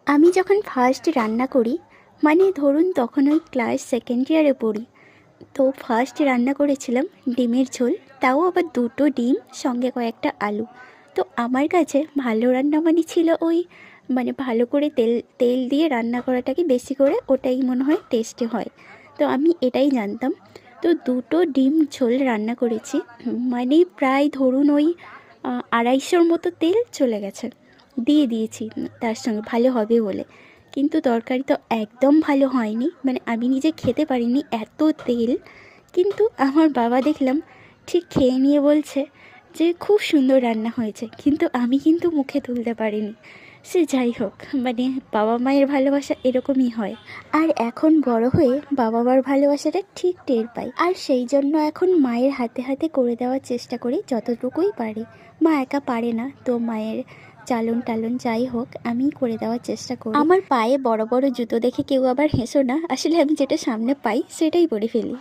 আমি যখন ফার্স্ট রান্না করি, মানে ধরুন তখন ওই ক্লাস সেকেন্ড ইয়ারে পড়ি, তো ফার্স্ট রান্না করেছিলাম ডিমের ঝোল, তাও আবার দুটো ডিম সঙ্গে কয়েকটা আলু। তো আমার কাছে ভালো রান্না মানে ছিল ওই, মানে ভালো করে তেল তেল দিয়ে রান্না করাটাকে বেশি করে, ওটাই মনে হয় টেস্টি হয়। তো আমি এটাই জানতাম। তো দুটো ডিম ঝোল রান্না করেছি, মানে প্রায় ধরুন ওই 250 মতো তেল চলে গেছে, দিয়ে দিয়েছি তার সঙ্গে ভালো হবে বলে। কিন্তু তরকারি তো একদম ভালো হয়নি, মানে আমি নিজে খেতে পারিনি এত তেল। কিন্তু আমার বাবা দেখলাম ঠিক খেয়ে নিয়ে বলছে যে খুব সুন্দর রান্না হয়েছে, কিন্তু আমি কিন্তু মুখে তুলতে পারিনি। সে যাই হোক, মানে বাবা মায়ের ভালোবাসা এরকমই হয়। আর এখন বড় হয়ে বাবা মার ভালোবাসাটা ঠিক টের পাই, আর সেই জন্য এখন মায়ের হাতে হাতে করে দেওয়ার চেষ্টা করি যতটুকুই পারি। মা একা পারে না, তো মায়ের চালন টালন যাই হোক আমি করে দেওয়ার চেষ্টা করি। আমার পায়ে বড় বড় জুতো দেখে কেউ আবার হেসো না, আসলে আমি যেটা সামনে পাই সেটাই পরে ফেলি।